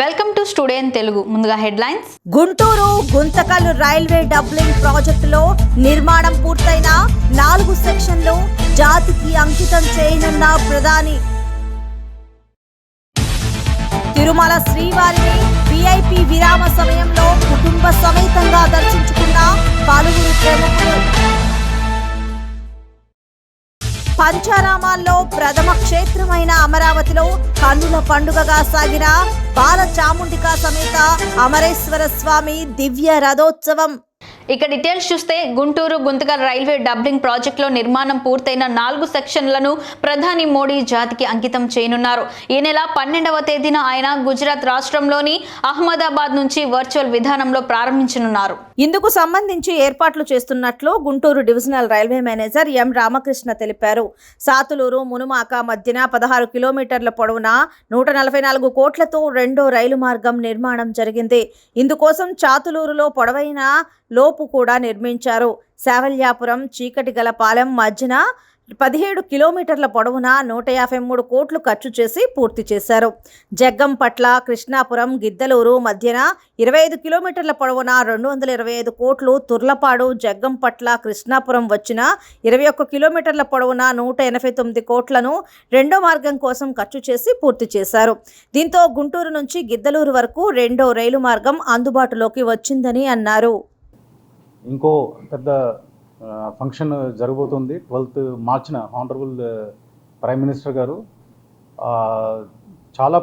Welcome to studio Telugu. ముందుగా headlines. Guntur Guntakal railway doubling ప్రాజెక్టులో నిర్మాణం పూర్తయిన 4 సెక్షన్లు జాతికి అంకితం చేయనున్న ప్రధాని. తిరుమల శ్రీవారిని విఐపి విరామ సమయంలో కుటుంబ సమేతంగా దర్శించుకున్న పలువురు ప్రముఖులు. పంచారామాల్లో ప్రథమ క్షేత్రమైన అమరావతిలో కన్నుల పండుగగా సాగిన బాలచాముండికా సమేత అమరేశ్వర స్వామి దివ్య రథోత్సవం. ఇక డీటెయిల్స్ చూస్తే గుంటూరు గుంతకల్ రైల్వే డబ్లింగ్ ప్రాజెక్టులో నిర్మాణం పూర్తయిన 4 సెక్షన్లను ప్రధాని మోడీ జాతికి అంకితం చేయనున్నారు. ఈ నెల 12వ తేదీన ఆయన గుజరాత్ రాష్ట్రంలోని అహ్మదాబాద్ నుంచి వర్చువల్ విధానంలో ప్రారంభించనున్నారు. ఇందుకు సంబంధించి ఏర్పాట్లు చేస్తున్నట్లు గుంటూరు డివిజనల్ రైల్వే మేనేజర్ ఎం రామకృష్ణ తెలిపారు. సాతులూరు మునుమాక మధ్యన 16 కిలోమీటర్ల పొడవున 144 కోట్లతో రెండో రైలు మార్గం నిర్మాణం జరిగింది. ఇందుకోసం చాతులూరులో పొడవైన లోపు కూడా నిర్మించారు. శావల్యాపురం చీకటిగలపాలెం మధ్యన 17 కిలోమీటర్ల పొడవున 153 కోట్లు ఖర్చు చేసి పూర్తి చేశారు. జగ్గంపట్ల కృష్ణాపురం గిద్దలూరు మధ్యన 25 కిలోమీటర్ల పొడవున 225 కోట్లు, తుర్లపాడు జగ్గంపట్ల కృష్ణాపురం వచ్చిన 21 కిలోమీటర్ల పొడవున 189 కోట్లను రెండో మార్గం కోసం ఖర్చు చేసి పూర్తి చేశారు. దీంతో గుంటూరు నుంచి గిద్దలూరు వరకు రెండో రైలు మార్గం అందుబాటులోకి వచ్చిందని అన్నారు. ఇంకో పెద్ద ఫంక్షన్ జరగబోతుంది 12th మార్చిన హానరబుల్ ప్రైమ్ మినిస్టర్ గారు చాలా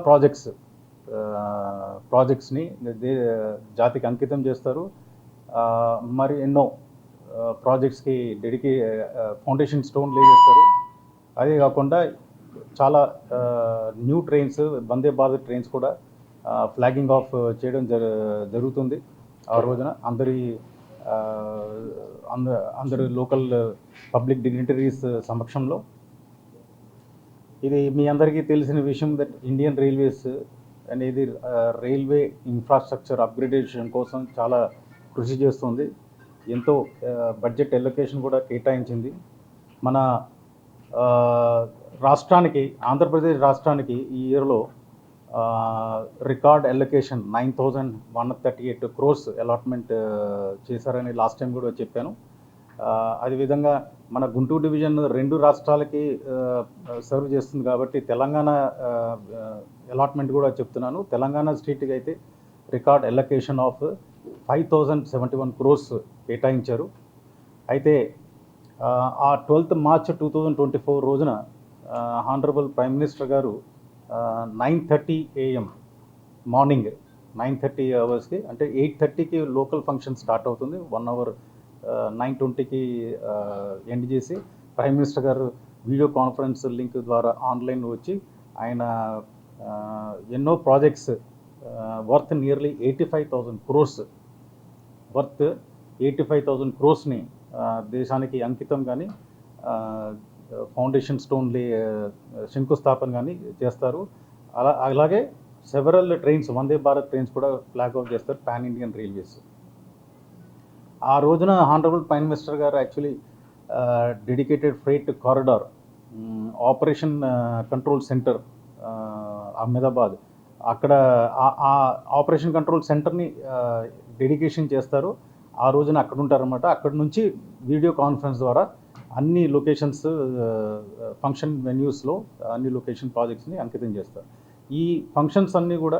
ప్రాజెక్ట్స్ని జాతికి అంకితం చేస్తారు. మరి ఎన్నో ప్రాజెక్ట్స్కి ఫౌండేషన్ స్టోన్ లే చేస్తారు. అదే కాకుండా చాలా new trains, Vande Bharat trains కూడా ఫ్లాగింగ్ ఆఫ్ చేయడం జరుగుతుంది. ఆ రోజున అందరు లోకల్ పబ్లిక్ డిగ్నిటరీస్ సమక్షంలో. ఇది మీ అందరికీ తెలిసిన విషయం దట్ ఇండియన్ రైల్వేస్ అనేది రైల్వే ఇన్ఫ్రాస్ట్రక్చర్ అప్గ్రేడేషన్ కోసం చాలా కృషి చేస్తుంది. ఎంతో బడ్జెట్ ఎలొకేషన్ కూడా కేటాయించింది. మన రాష్ట్రానికి, ఆంధ్రప్రదేశ్ రాష్ట్రానికి ఈ ఇయర్లో రికార్డ్ ఎలొకేషన్ 9,138 crores అలాట్మెంట్ చేశారని లాస్ట్ టైం కూడా చెప్పాను. అదేవిధంగా మన గుంటూరు డివిజన్ 2 రాష్ట్రాలకి సర్వ్ చేస్తుంది కాబట్టి తెలంగాణ అలాట్మెంట్ కూడా చెప్తున్నాను. తెలంగాణ స్టేట్కి అయితే రికార్డ్ ఎలొకేషన్ ఆఫ్ 5,071 crores కేటాయించారు. అయితే ఆ 12th March 2024 రోజున హానరబుల్ ప్రైమ్ మినిస్టర్ గారు 9:30 AM మార్నింగ్ 9:30 అవర్స్కి, అంటే 8:30కి లోకల్ ఫంక్షన్ స్టార్ట్ అవుతుంది. 1 hour 9:20కి ఎండ్ చేసి ప్రైమ్ మినిస్టర్ గారు వీడియో కాన్ఫరెన్స్ లింక్ ద్వారా ఆన్లైన్ వచ్చి ఆయన ఎన్నో projects worth nearly 85,000 crores worth 85,000 crores దేశానికి అంకితం కానీ ఫౌండేషన్ స్టోన్ శంకుస్థాపన కానీ చేస్తారు. అలాగే several trains, Vande Bharat trains కూడా ఫ్లాగ్ ఆఫ్ చేస్తారు పాన్ ఇండియన్ రైల్వేస్. ఆ రోజున హానరబుల్ ప్రైమ్ మినిస్టర్ గారు actually dedicated freight corridor operation control centre Ahmedabad, అక్కడ ఆ ఆపరేషన్ కంట్రోల్ సెంటర్ని డెడికేషన్ చేస్తారు. ఆ రోజున అక్కడ ఉంటారన్నమాట. అక్కడ నుంచి వీడియో కాన్ఫరెన్స్ ద్వారా అన్ని లొకేషన్స్, ఫంక్షన్ వెన్యూస్లో అన్ని లొకేషన్ ప్రాజెక్ట్స్ని అంకితం చేస్తారు. ఈ ఫంక్షన్స్ అన్నీ కూడా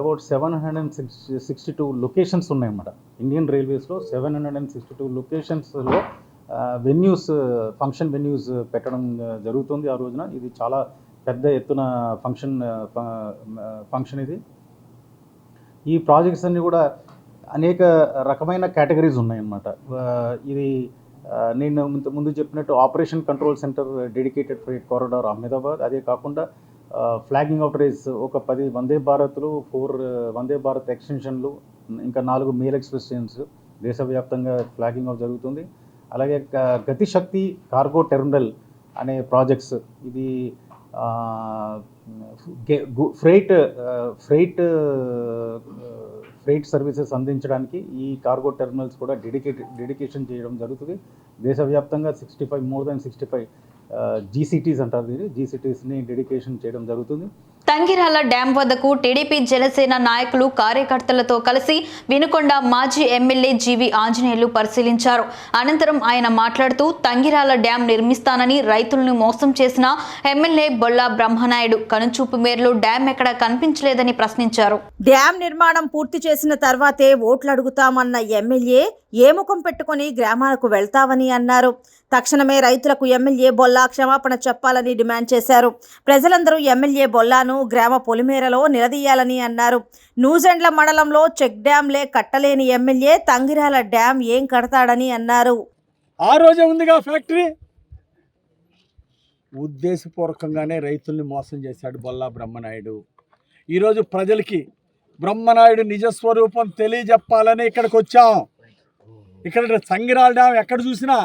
అబౌట్ 762 లొకేషన్స్ ఉన్నాయన్నమాట. ఇండియన్ రైల్వేస్లో 762 లొకేషన్స్లో వెన్యూస్, ఫంక్షన్ వెన్యూస్ పెట్టడం జరుగుతుంది ఆ రోజున. ఇది చాలా పెద్ద ఎత్తున ఫంక్షన్ ఇది. ఈ ప్రాజెక్ట్స్ అన్నీ కూడా అనేక రకమైన కేటగిరీస్ ఉన్నాయన్నమాట. ఇది నేను ముందు చెప్పినట్టు operation control centre dedicated freight corridor Ahmedabad, అదే కాకుండా ఫ్లాగింగ్ ఆఫ్ రైస్ ఒక 10 వందే భారత్లు, 4 వందే భారత్ ఎక్స్టెన్షన్లు, ఇంకా 4 మెయిల్ ఎక్స్ప్రెస్ ట్రైన్స్ దేశవ్యాప్తంగా ఫ్లాగింగ్ ఆఫ్ జరుగుతుంది. అలాగే గతిశక్తి కార్గో టెర్మినల్ అనే ప్రాజెక్ట్స్, ఇది ఫ్రైట్ సర్వీసెస్ అందించడానికి ఈ కార్గో టెర్మినల్స్ కూడా డెడికేషన్ చేయడం జరుగుతుంది. దేశవ్యాప్తంగా మోర్ దాన్ 65 జీసీటీస్ అంటారు, దీన్ని జీసీటీస్ని డెడికేషన్ చేయడం జరుగుతుంది. తంగిరాల డ్యాం వద్దకు టీడీపీ జనసేన నాయకులు కార్యకర్తలతో కలిసి వినుకొండ మాజీ ఎమ్మెల్యే జీవి ఆంజనేయులు పరిశీలించారు. అనంతరం ఆయన మాట్లాడుతూ తంగిరాల డ్యాం నిర్మిస్తానని రైతులను మోసం చేసిన ఎమ్మెల్యే బొల్లా బ్రహ్మనాయుడు కనుచూపు మేరలో డ్యాం ఎక్కడా కనిపించలేదని ప్రశ్నించారు. డ్యాం నిర్మాణం పూర్తి చేసిన తర్వాతే ఓట్లు అడుగుతామన్న ఎమ్మెల్యే ఏ ముఖం పెట్టుకుని గ్రామాలకు వెళ్తావని అన్నారు. తక్షణమే రైతులకు ఎమ్మెల్యే బొల్లా క్షమాపణ చెప్పాలని డిమాండ్ చేశారు. ప్రజలందరూ ఎమ్మెల్యే బొల్లాను గ్రామ పొలిమేరలో నిలదీయాలని అన్నారు. నూజెండ్ల మండలంలో చెక్ డ్యాంలే కట్టలేని ఎమ్మెల్యే తంగిరాల డ్యాం ఏం కడతాడని అన్నారు. ఆ రోజే ఉందిగా ఫ్యాక్టరీ. ఉద్దేశపూర్వకంగానే రైతుల్ని మోసం చేశాడు బొల్లా బ్రహ్మనాయుడు. ఈరోజు ప్రజలకి బ్రహ్మనాయుడు నిజస్వరూపం తెలియజెప్పాలని ఇక్కడికి వచ్చాం. ఇక్కడ తంగిరాల డ్యాం ఎక్కడ చూసినా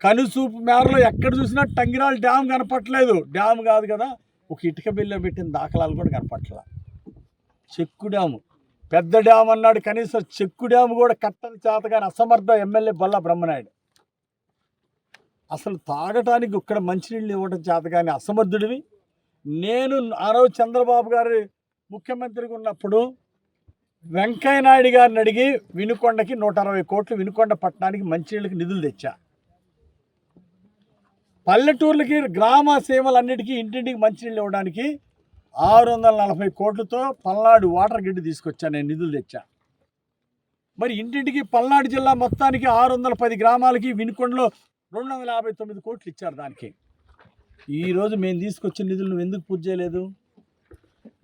కనుసూపు మేరలో ఎక్కడ చూసినా తంగిరాల డ్యాం కనపట్లేదు. డ్యామ్ కాదు కదా, ఒక ఇటుక బిల్లో పెట్టిన దాఖలాలు కూడా కనపట్ల. చెక్కు డ్యాము పెద్ద డ్యామ్ అన్నాడు, కనీసం చెక్కు డ్యామ్ కూడా కట్టని చేతగాని అసమర్థ ఎమ్మెల్యే బొల్లా బ్రహ్మనాయుడు. అసలు తాగటానికి ఇక్కడ మంచినీళ్ళు ఇవ్వడం చేతగాని అసమర్థుడివి. నేను ఆ రోజు చంద్రబాబు గారు ముఖ్యమంత్రిగా ఉన్నప్పుడు వెంకయ్య నాయుడు గారిని అడిగి వినుకొండకి 160 కోట్లు వినుకొండ పట్టణానికి మంచినీళ్ళకి నిధులు తెచ్చా. పల్లెటూర్లకి గ్రామ సేవలన్నిటికీ ఇంటింటికి మంచినీళ్ళు ఇవ్వడానికి 640 కోట్లతో పల్నాడు వాటర్ గ్రిడ్ తీసుకొచ్చా, నేను నిధులు తెచ్చా. మరి ఇంటింటికి పల్నాడు జిల్లా మొత్తానికి 610 గ్రామాలకి వినుకొండలో 259 కోట్లు ఇచ్చారు. దానికి ఈరోజు మేము తీసుకొచ్చిన నిధులు నువ్వు ఎందుకు పూర్తి చేయలేదు?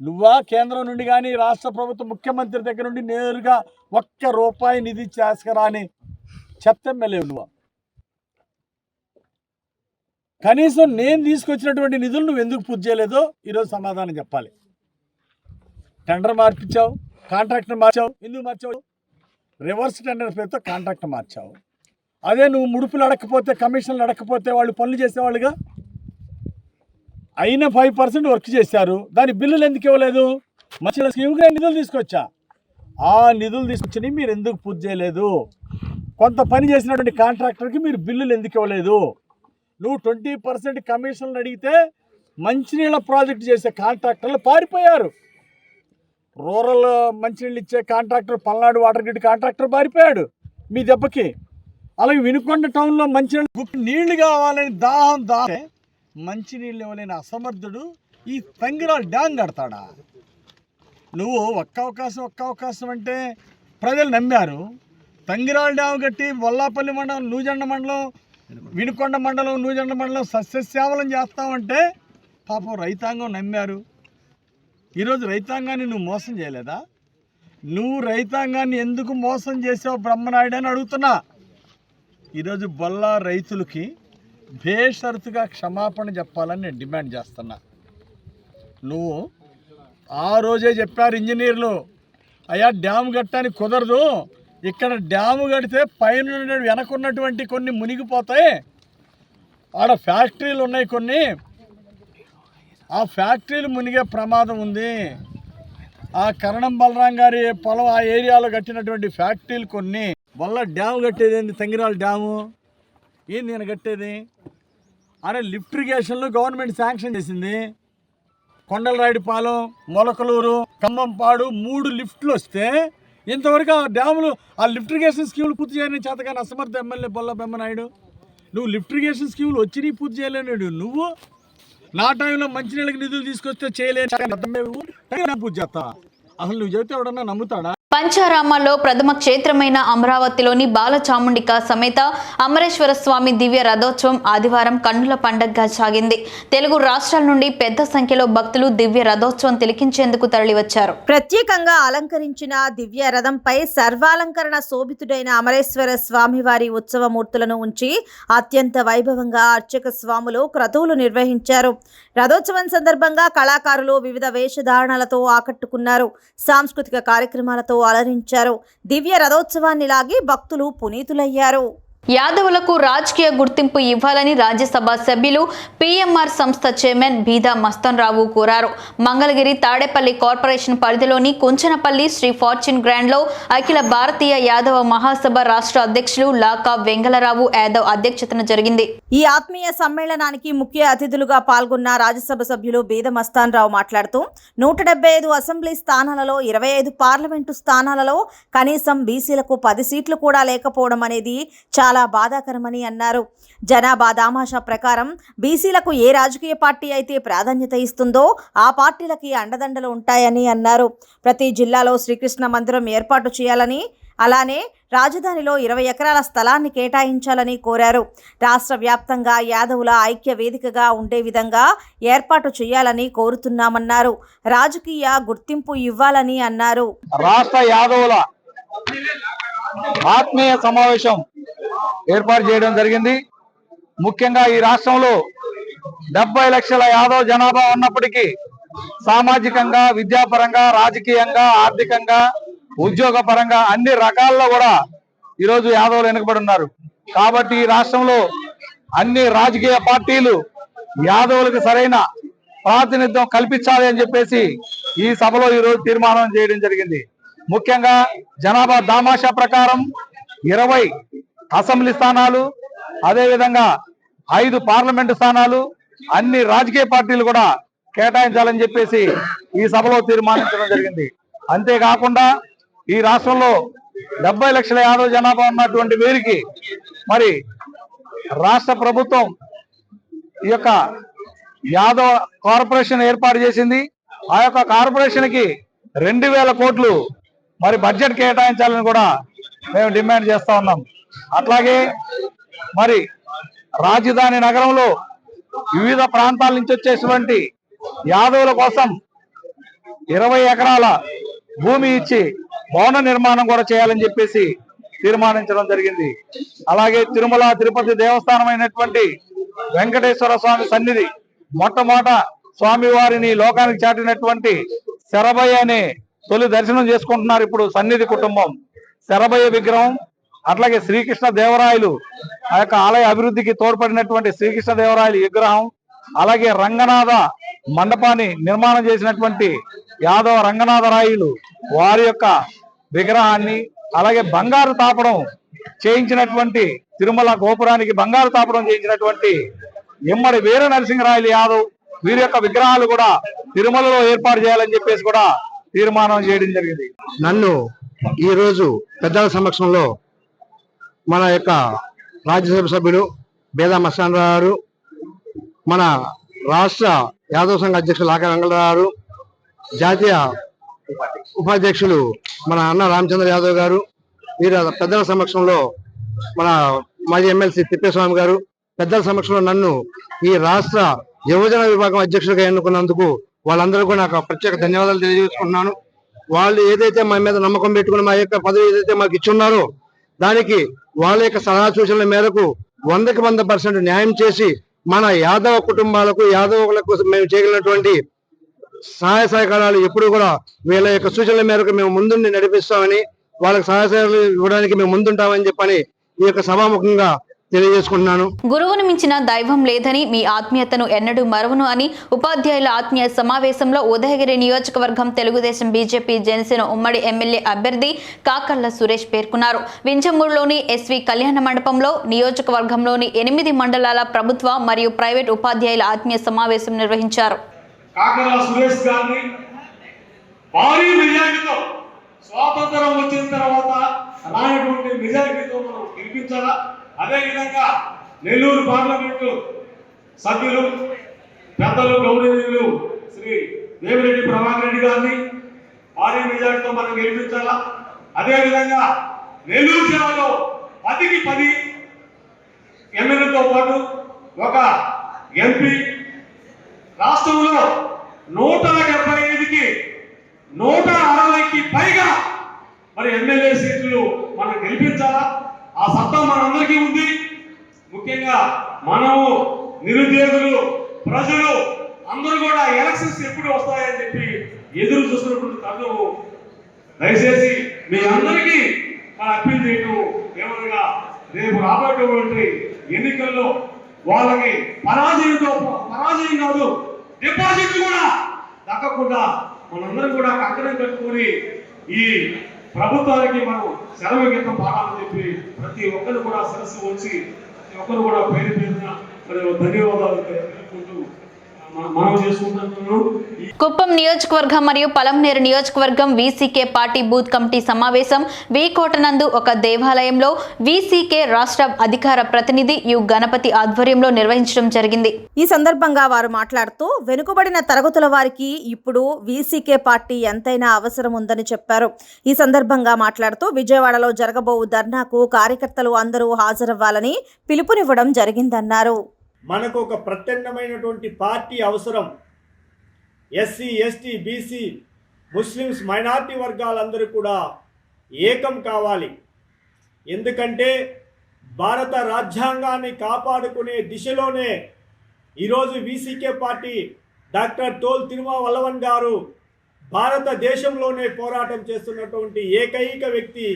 నువ్వా కేంద్రం నుండి కానీ రాష్ట్ర ప్రభుత్వం ముఖ్యమంత్రి దగ్గర నుండి నేరుగా ₹1 నిధి చేసుకురాని చెత్త ఎమ్మెల్యే నువ్వు. కనీసం నేను తీసుకొచ్చినటువంటి నిధులు నువ్వు ఎందుకు పూర్తి చేయలేదో ఈరోజు సమాధానం చెప్పాలి. టెండర్ మార్పించావు, కాంట్రాక్టర్ మార్చావు. ఎందుకు మార్చావు? రివర్స్ టెండర్ పేరుతో కాంట్రాక్టర్ మార్చావు. అదే నువ్వు ముడుపులు అడగకపోతే, కమిషన్లు అడగకపోతే వాళ్ళు పనులు చేసేవాళ్ళుగా. అయినా 5% వర్క్ చేశారు, దాని బిల్లులు ఎందుకు ఇవ్వలేదు? మంచి స్కీమ్గా నిధులు తీసుకొచ్చా. ఆ నిధులు తీసుకొచ్చి మీరు ఎందుకు పూర్తి చేయలేదు? కొంత పని చేసినటువంటి కాంట్రాక్టర్కి మీరు బిల్లులు ఎందుకు ఇవ్వలేదు? నువ్వు 20% కమిషన్లు అడిగితే మంచినీళ్ళ ప్రాజెక్టు చేసే కాంట్రాక్టర్లు పారిపోయారు. రూరల్ మంచినీళ్ళు ఇచ్చే contractor, Palnadu water grid contractor పారిపోయాడు మీ దెబ్బకి. అలాగే వినుకొండ టౌన్లో నీళ్లు కావాలని దాహం మంచినీళ్ళు ఇవ్వలేని అసమర్థుడు ఈ తంగిరాల డ్యాం కడతాడా? నువ్వు ఒక్క అవకాశం అంటే ప్రజలు నమ్మారు. తంగిరాల డ్యాం కట్టి బొల్లాపల్లి మండలం, నూజెండ మండలం, వినుకొండ మండలం, నూజెండ మండలం సస్యశ్యామలం చేస్తామంటే పాపం రైతాంగం నమ్మారు. ఈరోజు రైతాంగాన్ని నువ్వు మోసం చేయలేదా? నువ్వు రైతాంగాన్ని ఎందుకు మోసం చేసావు బ్రహ్మనాయుడు అని అడుగుతున్నా. ఈరోజు బొల్లా రైతులకి బేషరతుగా క్షమాపణ చెప్పాలని నేను డిమాండ్ చేస్తున్నా. నువ్వు ఆ రోజే చెప్పారు ఇంజనీర్లు, అయ్యా డ్యామ్ కట్టడానికి కుదరదు, ఇక్కడ డ్యాము కడితే పైన వెనకున్నటువంటి కొన్ని మునిగిపోతాయి, ఆడ ఫ్యాక్టరీలు ఉన్నాయి కొన్ని, ఆ ఫ్యాక్టరీలు మునిగే ప్రమాదం ఉంది. ఆ కరణం బలరాం గారి పొలం ఆ ఏరియాలో కట్టినటువంటి ఫ్యాక్టరీలు కొన్ని. వల్ల డ్యాము కట్టేది ఏంది? తంగిరాల డ్యాము ఏంది నేను కట్టేది? అరే లిఫ్ట్ ఇరిగేషన్లో గవర్నమెంట్ శాంక్షన్ చేసింది. కొండలరాయుడిపాలెం, మొలకలూరు, ఖమ్మంపాడు 3 లిఫ్ట్లు వస్తే ఇంతవరకు ఆ డ్యాములు, ఆ లిఫ్ట్ ఇరిగేషన్ స్కీములు పూర్తి చేయని చేతగాని అసమర్థ ఎమ్మెల్యే బొల్లా బ్రహ్మనాయుడు. నువ్వు లిఫ్ట్ ఇరిగేషన్ స్కీములు వచ్చి పూర్తి చేయలేనాడు. నువ్వు నా టైంలో మంచినీళ్ళకి నిధులు తీసుకొస్తే చేయలేని పూర్తి చేస్తా. అసలు నువ్వు చెబితే ఎవడన్నా నమ్ముతాడా? పంచారామాల్లో ప్రథమ క్షేత్రమైన అమరావతిలోని బాలచాముండిక సమేత అమరేశ్వర స్వామి దివ్య రథోత్సవం ఆదివారం కన్నుల పండగగా సాగింది. తెలుగు రాష్ట్రాల నుండి పెద్ద సంఖ్యలో భక్తులు దివ్య రథోత్సవం తిలకించేందుకు తరలివచ్చారు. ప్రత్యేకంగా అలంకరించిన దివ్య రథంపై సర్వాలంకరణ శోభితుడైన అమరేశ్వర స్వామివారి ఉత్సవమూర్తులను ఉంచి అత్యంత వైభవంగా అర్చక స్వాములు క్రతువులు నిర్వహించారు. రథోత్సవం సందర్భంగా కళాకారులు వివిధ వేషధారణలతో ఆకట్టుకున్నారు. సాంస్కృతిక కార్యక్రమాలతో అలరించారు. దివ్య రథోత్సవాన్ని లాగి భక్తులు పునీతులయ్యారు. యాదవులకు రాజకీయ గుర్తింపు ఇవ్వాలని రాజ్యసభ సభ్యులు పిఎంఆర్ సంస్థ చైర్మన్ బీదా మస్తన్ రావు కోరారు. మంగళగిరి తాడేపల్లి కార్పొరేషన్ పరిధిలోని కుంచనపల్లి శ్రీ ఫార్చ్యూన్ గ్రాండ్ లో అఖిల భారతీయ యాదవ మహాసభ రాష్ట్ర అధ్యక్షులు లాకా వెంగళరావు యాదవ్ అధ్యక్షతన జరిగింది. ఈ ఆత్మీయ సమ్మేళనానికి ముఖ్య అతిథులుగా పాల్గొన్న రాజ్యసభ సభ్యులు బీద మస్తాన్ రావు మాట్లాడుతూ 175 అసెంబ్లీ స్థానాలలో 25 పార్లమెంటు స్థానాలలో కనీసం బీసీలకు 10 సీట్లు కూడా లేకపోవడం అనేది చాలా బాధాకరమని అన్నారు. జనాభా దామాషా ప్రకారం బీసీలకు ఏ రాజకీయ పార్టీ అయితే ప్రాధాన్యత ఇస్తుందో ఆ పార్టీలకి అండదండలు ఉంటాయని అన్నారు. ప్రతి జిల్లాలో శ్రీకృష్ణ మందిరం ఏర్పాటు చేయాలని, అలానే రాజధానిలో 20 ఎకరాల స్థలాన్ని కేటాయించాలని కోరారు. రాష్ట్ర వ్యాప్తంగా యాదవుల ఐక్య వేదికగా ఉండే విధంగా ఏర్పాటు చేయాలని కోరుతున్నామన్నారు. రాజకీయ గుర్తింపు ఇవ్వాలని అన్నారు. రాష్ట్ర యాదవుల ఆత్మీయ సమావేశం ఏర్పాటు చేయడం జరిగింది. ముఖ్యంగా ఈ రాష్ట్రంలో 70 లక్షల యాదవ జనాభా ఉన్నప్పటికీ సామాజికంగా, విద్యాపరంగా, రాజకీయంగా, ఆర్థికంగా, ఉద్యోగ పరంగా అన్ని రకాల్లో కూడా ఈరోజు యాదవులు వెనుకబడి ఉన్నారు. కాబట్టి ఈ రాష్ట్రంలో అన్ని రాజకీయ పార్టీలు యాదవులకు సరైన ప్రాతినిధ్యం కల్పించాలి అని చెప్పేసి ఈ సభలో ఈరోజు తీర్మానం చేయడం జరిగింది. ముఖ్యంగా జనాభా దామాషా ప్రకారం 20 అసెంబ్లీ స్థానాలు, అదేవిధంగా 5 పార్లమెంటు స్థానాలు అన్ని రాజకీయ పార్టీలు కూడా కేటాయించాలని చెప్పేసి ఈ సభలో తీర్మానించడం జరిగింది. అంతేకాకుండా ఈ రాష్ట్రంలో 70 లక్షల యాదవ జనాభా ఉన్నటువంటి వీరికి మరి రాష్ట్ర ప్రభుత్వం ఈ యొక్క యాదవ కార్పొరేషన్ ఏర్పాటు చేసింది. ఆ యొక్క కార్పొరేషన్కి 2000 కోట్లు మరి బడ్జెట్ కేటాయించాలని కూడా మేము డిమాండ్ చేస్తా ఉన్నాం. అట్లాగే మరి రాజధాని నగరంలో వివిధ ప్రాంతాల నుంచి వచ్చేటువంటి యాదవుల కోసం 20 ఎకరాల భూమి ఇచ్చి భవన నిర్మాణం కూడా చేయాలని చెప్పేసి తీర్మానించడం జరిగింది. అలాగే తిరుమల తిరుపతి దేవస్థానం అయినటువంటి వెంకటేశ్వర స్వామి సన్నిధి మొట్టమొదట స్వామివారిని లోకానికి చాటినటువంటి శరభయ్య అనే తొలి దర్శనం చేసుకుంటున్నారు ఇప్పుడు సన్నిధి కుటుంబం. శరభయ్య విగ్రహం, అట్లాగే శ్రీకృష్ణ దేవరాయలు ఆ యొక్క ఆలయ అభివృద్ధికి తోడ్పడినటువంటి శ్రీకృష్ణ దేవరాయలు విగ్రహం, అలాగే రంగనాథ మండపాన్ని నిర్మాణం చేసినటువంటి యాదవ రంగనాథరాయలు వారి యొక్క విగ్రహాన్ని, అలాగే బంగారు తాపడం చేయించినటువంటి తిరుమల గోపురానికి బంగారు తాపడం చేయించినటువంటి ఇమ్మడి వీర నరసింహరాయలు యాదవ్ వీరి యొక్క విగ్రహాలు కూడా తిరుమలలో ఏర్పాటు చేయాలని చెప్పేసి కూడా తీర్మానం చేయడం జరిగింది. నన్ను ఈరోజు పెద్దల సమక్షంలో మన యొక్క రాజ్యసభ సభ్యులు బేదా మస్తాన్ రావు, మన రాష్ట్ర యాదవ సంఘ అధ్యక్షులు లాకా వెంగళరావు, జాతీయ ఉపాధ్యక్షులు మన అన్న రామచంద్ర యాదవ్ గారు, వీరు పెద్దల సమక్షంలో మన మాజీ ఎమ్మెల్సీ తిప్పేస్వామి గారు, పెద్దల సమక్షంలో నన్ను ఈ రాష్ట్ర యువజన విభాగం అధ్యక్షుడిగా ఎన్నుకున్నందుకు వాళ్ళందరూ కూడా నాకు ప్రత్యేక ధన్యవాదాలు తెలియజేసుకుంటున్నాను. వాళ్ళు ఏదైతే మా మీద నమ్మకం పెట్టుకుని మా యొక్క పదవి ఏదైతే మాకు ఇచ్చున్నారో దానికి వాళ్ళ యొక్క సలహా సూచనల మేరకు 100కి 100% న్యాయం చేసి మన యాదవ కుటుంబాలకు, యాదవులకు మేము చేయగలిగినటువంటి సహాయ సహకారాలు ఎప్పుడు కూడా వీళ్ళ యొక్క సూచనల మేరకు మేము ముందుండి నడిపిస్తామని, వాళ్ళకి సహాయ సహకారాలు ఇవ్వడానికి మేము ముందుంటామని చెప్పని ఈ యొక్క సభాముఖంగా తెలియజేసుకుంటున్నాను. గురువును మించిన దైవం లేదని, మీ ఆత్మీయతను ఎన్నడూ మరువను అని ఉపాధ్యాయుల ఆత్మీయ సమావేశంలో ఉదయగిరి నియోజకవర్గం తెలుగుదేశం బీజేపీ జనసేన ఉమ్మడి ఎమ్మెల్యే అభ్యర్థి కాకర్ల సురేష్ పేర్కొన్నారు. వింజమూరులోని ఎస్వి కళ్యాణ మండపంలో నియోజకవర్గంలోని 8 మండలాల ప్రభుత్వ మరియు ప్రైవేట్ ఉపాధ్యాయుల ఆత్మీయ సమావేశం నిర్వహించారు. కాకర్ల సురేష్ గారిని భారీ మెజారిటీతో స్వాతంత్రం వచ్చిన తర్వాత రానటువంటి మెజారిటీతో మనం గెలిపించాలా. అదేవిధంగా నెల్లూరు పార్లమెంటు సభ్యులు పెద్దలు గౌరవనీయులు శ్రీ దేవిరెడ్డి ప్రభాకర్ రెడ్డి గారిని భారీ మెజారిటీతో మనం గెలిపించాలా. అదేవిధంగా నెల్లూరు జిల్లాలో 10కి 10 ఎమ్మెల్యేతో పాటు ఒక ఎంపీ, రాష్ట్రంలో 175కి 160కి పైగా మరి ఎమ్మెల్యే సీట్లు మనం గెలిపించాలా. ఆ సత్తా మనందరికీ ఉంది. ముఖ్యంగా మనము నిరుద్యోగులు, ప్రజలు అందరూ కూడా ఎలక్షన్స్ ఎప్పుడు వస్తాయని చెప్పి ఎదురు చూస్తున్నటువంటి తరుణము. దయచేసి మీ అందరికీ అప్పీల్ చేయటం ఏమనగా రేపు రాబోయేటువంటి ఎన్నికల్లో వాళ్ళకి పరాజయం కాదు, డిపాజిట్ కూడా దక్కకుండా మనందరం కూడా కంకణం కట్టుకొని ఈ ప్రభుత్వానికి మనం సెలవు గీతం పాడాలని చెప్పి ప్రతి ఒక్కరు కూడా సరస్సు వచ్చి ప్రతి ఒక్కరు కూడా పేరు పేరున ధన్యవాదాలు తెలుపుకుంటూ మనం చేసుకుంటున్నాను. కుప్పం నియోజకవర్గం మరియు పలమనేరు నియోజకవర్గం వీసీకే పార్టీ బూత్ కమిటీ సమావేశం వీకోటనందు ఒక దేవాలయంలో వీసీకే రాష్ట్ర అధికార ప్రతినిధి యు గణపతి ఆధ్వర్యంలో నిర్వహించడం జరిగింది. ఈ సందర్భంగా వారు మాట్లాడుతూ వెనుకబడిన తరగతుల వారికి ఇప్పుడు వీసీకే పార్టీ ఎంతైనా అవసరం ఉందని చెప్పారు. ఈ సందర్భంగా మాట్లాడుతూ విజయవాడలో జరగబోవు ధర్నాకు కార్యకర్తలు అందరూ హాజరవ్వాలని పిలుపునివ్వడం జరిగిందన్నారు. మనకు ఒక ప్రత్యేకమైనటువంటి పార్టీ అవసరం. SC, ST, BC, Muslims, minority వర్గాలందరూ కూడా ఏకం కావాలి. ఎందుకంటే భారత రాజ్యాంగాన్ని కాపాడుకునే దిశలోనే ఈరోజు VCK party doctor Thol Thirumavalavan గారు భారతదేశంలోనే పోరాటం చేస్తున్నటువంటి ఏకైక వ్యక్తి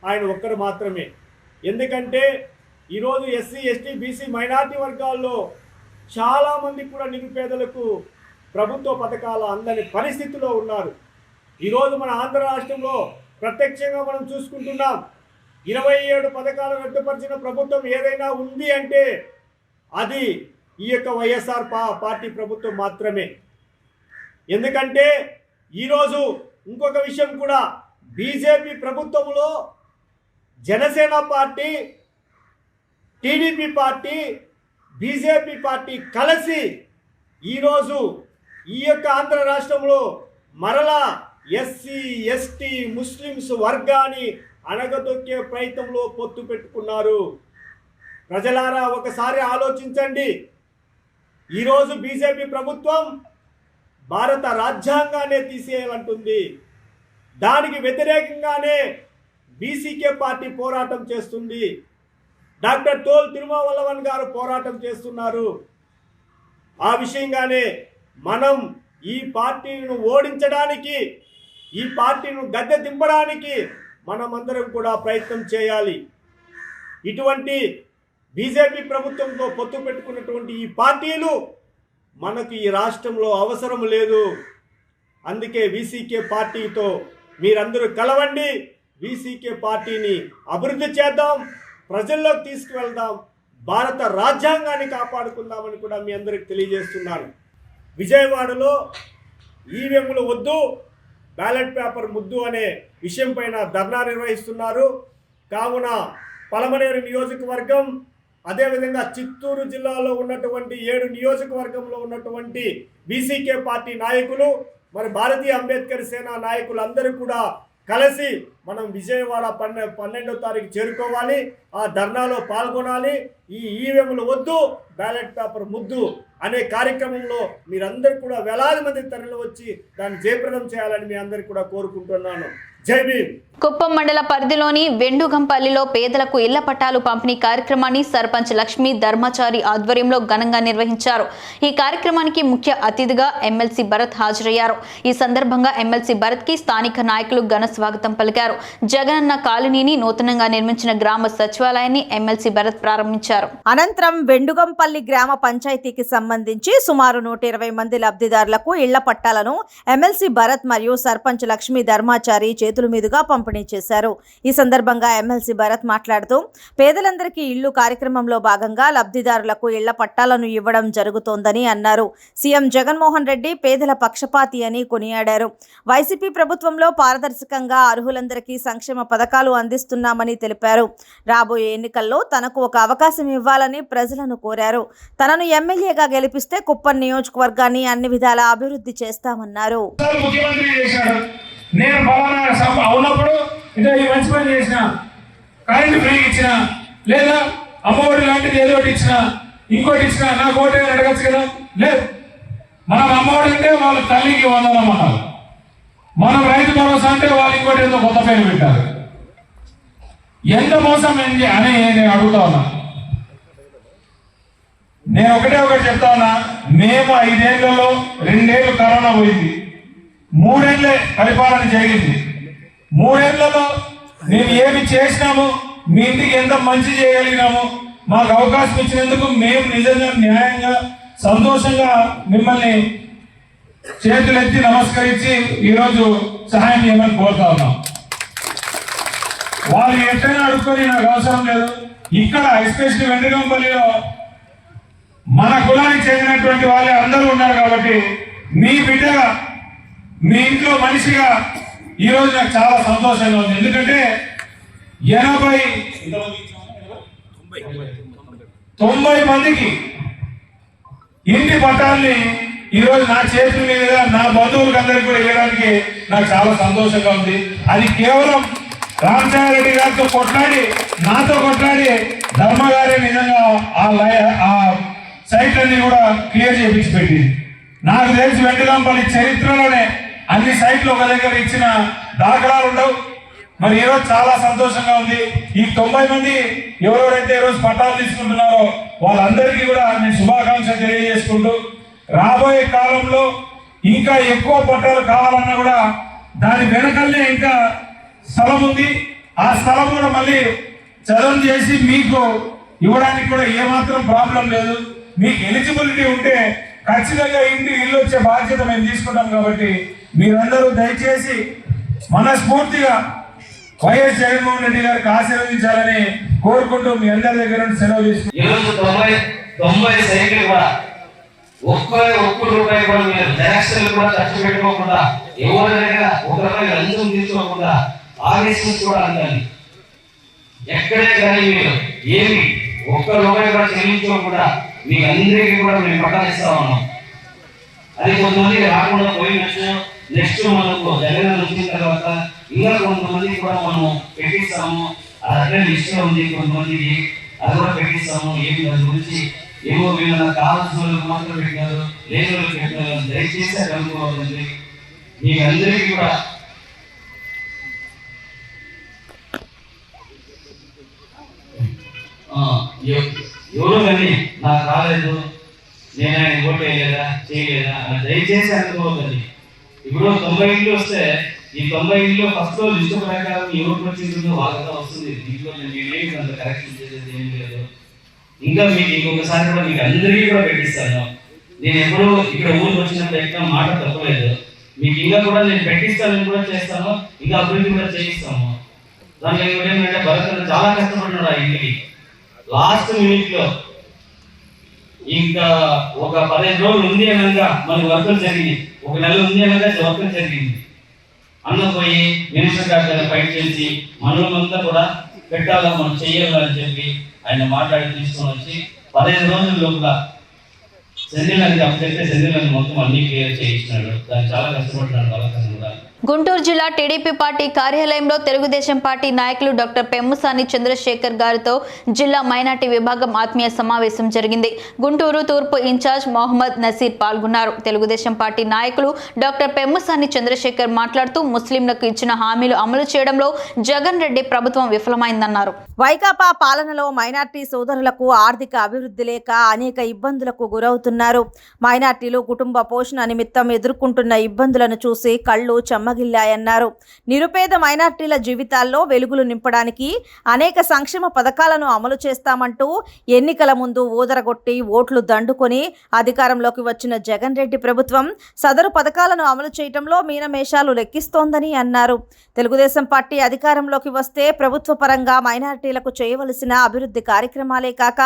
ఆయన ఒక్కరు మాత్రమే. ఎందుకంటే ఈరోజు ఎస్సీ, ఎస్టీ, బీసీ, మైనార్టీ వర్గాల్లో చాలామంది కూడా నిరుపేదలకు ప్రభుత్వ పథకాలు అందని పరిస్థితిలో ఉన్నారు. ఈరోజు మన ఆంధ్ర రాష్ట్రంలో ప్రత్యక్షంగా మనం చూసుకుంటున్నాం. 27 పథకాలు రద్దుపరిచిన ప్రభుత్వం ఏదైనా ఉంది అంటే అది ఈ యొక్క వైఎస్ఆర్ పార్టీ ప్రభుత్వం మాత్రమే. ఎందుకంటే ఈరోజు ఇంకొక విషయం కూడా, బీజేపీ ప్రభుత్వంలో Janasena party, TDP party, BJP party కలిసి ఈరోజు ఈ యొక్క ఆంధ్ర రాష్ట్రంలో మరలా ఎస్సీ, ఎస్టీ, ముస్లిమ్స్ వర్గాన్ని అణగదొక్కే ప్రయత్నంలో పొత్తు పెట్టుకున్నారు. ప్రజలారా ఒకసారి ఆలోచించండి. ఈరోజు బీజేపీ ప్రభుత్వం భారత రాజ్యాంగాన్నే తీసేయాలంటుంది. దానికి వ్యతిరేకంగానే బీసీకే పార్టీ పోరాటం చేస్తుంది. డాక్టర్ తోల్ తిరుమావలవన్ గారు పోరాటం చేస్తున్నారు. ఆ విషయంగానే మనం ఈ పార్టీని ఓడించడానికి, ఈ పార్టీని గద్దె దింపడానికి మనమందరం కూడా ప్రయత్నం చేయాలి. ఇటువంటి బీజేపీ ప్రభుత్వంతో పొత్తు పెట్టుకున్నటువంటి ఈ పార్టీలు మనకు ఈ రాష్ట్రంలో అవసరం లేదు. అందుకే వీసీకే పార్టీతో మీరందరూ కలవండి. వీసీకే పార్టీని అభివృద్ధి చేద్దాం, ప్రజల్లోకి తీసుకువెళ్దాం, భారత రాజ్యాంగాన్ని కాపాడుకుందామని కూడా మీ అందరికి తెలియజేస్తున్నాను. విజయవాడలో ఈవీఎంలు వద్దు, బ్యాలెట్ పేపర్ ముద్దు అనే విషయం పైన ధర్నా నిర్వహిస్తున్నారు. కావున పలమనేరు నియోజకవర్గం, అదేవిధంగా చిత్తూరు జిల్లాలో ఉన్నటువంటి 7 నియోజకవర్గంలో ఉన్నటువంటి బీసీకే పార్టీ నాయకులు, మరి భారతీయ అంబేద్కర్ సేన నాయకులు అందరూ కూడా కలిసి మనం విజయవాడ 12వ తారీఖు చేరుకోవాలి. ఆ ధర్నాలో పాల్గొనాలి. ఈ ఈవీఎంలు వద్దు, బ్యాలెట్ పేపర్ ముద్దు అనే కార్యక్రమంలో మీరందరూ కూడా వేలాది మంది తరలి వచ్చి దాన్ని జయప్రదం చేయాలని మీ అందరికీ కూడా కోరుకుంటున్నాను. జై భీమ్. కుప్పం మండల పరిధిలోని వెండుగంపల్లిలో పేదలకు ఇళ్ల పట్టాలు పంపిణీ కార్యక్రమాన్ని సర్పంచ్ లక్ష్మీ ధర్మచారి ఆధ్వర్యంలో ఘనంగా నిర్వహించారు. ఈ కార్యక్రమానికి ముఖ్య అతిథిగా ఎమ్మెల్సీ భరత్ హాజరయ్యారు. ఈ సందర్భంగా ఎమ్మెల్సీ భరత్ కి స్థానిక నాయకులు ఘన స్వాగతం పలికారు. జగనన్న కాలనీని నూతనంగా నిర్మించిన గ్రామ సచివాలయాన్ని ఎమ్మెల్సీ భరత్ ప్రారంభించారు. అనంతరం వెండుగంపల్లి గ్రామ పంచాయతీకి సంబంధించి సుమారు 120 మంది లబ్ధిదారులకు ఇళ్ల పట్టాలను ఎమ్మెల్సీ భరత్ మరియు సర్పంచ్ లక్ష్మీ ధర్మాచారి చేతుల మీదుగా పంపిణీ చేశారు. ఈ సందర్భంగా ఎమ్మెల్సీ భరత్ మాట్లాడుతూ పేదలందరికీ ఇళ్లు కార్యక్రమంలో భాగంగా లబ్ధిదారులకు ఇళ్ల పట్టాలను ఇవ్వడం జరుగుతోందని అన్నారు. సీఎం జగన్మోహన్ రెడ్డి పేదల పక్షపాతి అని కొనియాడారు. వైసీపీ ప్రభుత్వంలో పారదర్శకంగా అర్హులందరికీ సంక్షేమ పథకాలు అందిస్తున్నామని తెలిపారు. రాబోయే ఎన్నికల్లో తనకు ఒక అవకాశం ఇవ్వాలని ప్రజలను కోరారు. తనను ఎమ్మెల్యేగా గెలిపిస్తే కుప్పం నియోజకవర్గాన్ని అన్ని విధాలా అభివృద్ధి చేస్తామన్నారు. నేను పలానా ఉన్నప్పుడు ఇంకా ఈ మంచి పని చేసిన, కరెంట్ ఫ్రీ ఇచ్చిన, లేదా అమ్మఒడి లాంటిది ఏదో ఒకటి ఇచ్చిన, ఇంకోటి ఇచ్చిన, నాకు ఓటే అడగచ్చు కదా. లేదు, మనం అమ్మఒడి అంటే వాళ్ళ తల్లికి వందనమన్నారు, మనం రైతు భరోసా అంటే వాళ్ళు ఇంకోటి ఏదో కొత్త పేరు పెట్టారు. ఎంత మోసం ఏంటి అని నేను అడుగుతా ఉన్నా. నేను ఒకటి చెప్తా ఉన్నా. మేము 5 ఏళ్లలో 2 ఏళ్ళు కరోనా పోయింది, 3 ఏళ్ళే పరిపాలన జరిగింది. 3 ఏళ్లలో మేము ఏమి చేసినాము, మీ ఇంటికి ఎంత మంచి చేయగలిగినాము, మాకు అవకాశం ఇచ్చినందుకు మేము నిజంగా న్యాయంగా సంతోషంగా మిమ్మల్ని చేతులెత్తి నమస్కరించి ఈరోజు సహాయం చేయమని కోరుతా ఉన్నాం. వాళ్ళు ఎట్లయినా అడుక్కొని నాకు అవసరం లేదు. ఇక్కడ ఎస్పెషల్లీ వెండిగంపల్లిలో మన కులానికి చెందినటువంటి వాళ్ళే అందరూ ఉన్నారు కాబట్టి మీ బిడ్డగా మీ ఇంట్లో మనిషిగా ఈరోజు నాకు చాలా సంతోషంగా ఉంది. ఎందుకంటే 90 మందికి ఇంటి పట్టాలని ఈరోజు నా చేతుల మీదుగా నా బంధువులకు అందరికీ కూడా ఇవ్వడానికి నాకు చాలా సంతోషంగా ఉంది. అది కేవలం రామచంద్రారెడ్డి గారితో కొట్లాడి నాతో కొట్లాడి ధర్మ గారే నిజంగా ఆ సైట్లన్నీ కూడా క్లియర్ చేయించి పెట్టింది. నాకు తెలిసి వెండిగంపల్లి చరిత్రలోనే అన్ని సైట్లు ఒక దగ్గర ఇచ్చిన దాఖలాలు ఉండవు. మరి ఈరోజు చాలా సంతోషంగా ఉంది. ఈ 90 మంది ఎవరెవరైతే ఈరోజు పట్టాలు తీసుకుంటున్నారో వాళ్ళందరికీ కూడా నేను శుభాకాంక్షలు తెలియజేసుకుంటూ రాబోయే కాలంలో ఇంకా ఎక్కువ పట్టాలు కావాలన్నా కూడా దాని వెనకల్నే ఇంకా స్థలం ఉంది. ఆ స్థలం కూడా మళ్ళీ చదవం చేసి మీకు ఇవ్వడానికి కూడా ఏమాత్రం ప్రాబ్లం లేదు. మీకు ఎలిజిబిలిటీ ఉంటే ఖచ్చితంగా ఇల్లు వచ్చే బాధ్యత మేము తీసుకుంటాం. కాబట్టి మీరందరూ దయచేసి మనస్ఫూర్తిగా వైఎస్ జగన్మోహన్ రెడ్డి గారికి ఆశీర్వదించాలని కోరుకుంటూ మీ అందరి దగ్గర సెలవు తీసుకుంటాం. 90 సైకిల్ కూడా ఒక్క రూపాయి కూడా మీరు డైరెక్షన్లు కూడా ఖర్చు పెట్టుకోకుండా ఎవరి దగ్గర ₹1 లంచం తీసుకోకుండా ఆవేశం కూడా అందాలి. ఎక్కడే కానీ మీరు ఏమి ₹1 కూడా చెల్లించుకోకుండా మీకు అందరికీ కూడా మేము పట్టాలిస్తా ఉన్నాం. అది కొంతమంది రాకుండా పోయినచ్చు. నెక్స్ట్ మనకు జగన్ వచ్చిన తర్వాత ఇంకా కొంతమందికి కూడా మనం పెట్టిస్తాము. అట్లే లిస్ట్ ఉంది కొంతమందికి, అది కూడా పెట్టిస్తాము. ఏమి దాని గురించి ఏమో వీళ్ళ కావాల్సిన వాళ్ళకి మాత్రం పెట్టినారు, లేని వాళ్ళకి పెట్టినారు. దయచేసి అది అనుకోవాలండి. మీకు అందరికీ కూడా ఎవరో కానీ నాకు రాలేదు, నేను ఆయన ఓటు వేయలేదా చేయలేదా అని దయచేసి అనుకోవద్దండి. ఇప్పుడు 90 ఇళ్ళు వస్తే ఈ 90 ఇళ్ళు ఫస్ట్ లిస్టు ప్రకారం ఎవరికి వచ్చిందో వాళ్ళగా వస్తుంది. దీంట్లో నేను అంత కరెక్షన్ చేసేది ఏం లేదు. ఇంకా మీకు ఇంకొకసారి కూడా మీకు అందరికీ కూడా పెట్టిస్తాను. నేను ఎప్పుడూ ఇక్కడ ఊరికి వచ్చినప్పుడు ఎక్కడ మాట తప్పలేదు. మీకు ఇంకా కూడా నేను పెట్టిస్తానని కూడా చేస్తాను, ఇంకా అభివృద్ధి కూడా చేయిస్తాము. దాంట్లో ఏంటంటే భరత్ చాలా కష్టపడినాడు ఆ ఇంటికి. లాస్ట్ మినిట్ లో ఇంకా ఒక 15 రోజులు ఉంది అనగా మనకి వర్కులు జరిగింది, 1 నెల ఉంది అనగా వర్కులు జరిగింది. అన్న పోయి మినిస్టర్ గారి ఫైట్ చేసి మనమంతా కూడా పెట్టాలా మనం చెయ్యాలని చెప్పి ఆయన మాట్లాడి తీసుకొని వచ్చి 15 రోజుల లోపల సెంధిల్ని అప్పచెప్తే సెంధిల్ని మొత్తం అన్ని క్లియర్ చేయించినాడు. దాన్ని చాలా కష్టపడుతున్నాడు వాళ్ళకన్నా కూడా. గుంటూరు జిల్లా టీడీపీ పార్టీ కార్యాలయంలో తెలుగుదేశం పార్టీ నాయకులు డాక్టర్ పెమ్ముసాని చంద్రశేఖర్ గారితో జిల్లా మైనార్టీ విభాగం ఆత్మీయ సమావేశం జరిగింది. గుంటూరు తూర్పు ఇన్ఛార్జ్ మొహమ్మద్ నసీర్ పాల్గొన్నారు. తెలుగుదేశం పార్టీ నాయకులు డాక్టర్ పెమ్ముసాని చంద్రశేఖర్ మాట్లాడుతూ ముస్లింలకు ఇచ్చిన హామీలు అమలు చేయడంలో జగన్ రెడ్డి ప్రభుత్వం విఫలమైందన్నారు. వైకాపా పాలనలో మైనార్టీ సోదరులకు ఆర్థిక అభివృద్ధి లేక అనేక ఇబ్బందులకు గురవుతున్నారు. మైనార్టీలు కుటుంబ పోషణ నిమిత్తం ఎదుర్కొంటున్న ఇబ్బందులను చూసి కళ్ళు చెమ్మగిల్లాయన్నారు. నిరుపేద మైనార్టీల జీవితాల్లో వెలుగులు నింపడానికి అనేక సంక్షేమ పథకాలను అమలు చేస్తామంటూ ఎన్నికల ముందు ఊదరగొట్టి ఓట్లు దండుకొని అధికారంలోకి వచ్చిన జగన్ రెడ్డి ప్రభుత్వం సదరు పథకాలను అమలు చేయడంలో మీనమేషాలు లెక్కిస్తోందని అన్నారు. తెలుగుదేశం పార్టీ అధికారంలోకి వస్తే ప్రభుత్వ పరంగా మైనార్టీలకు చేయవలసిన అభివృద్ధి కార్యక్రమాలే కాక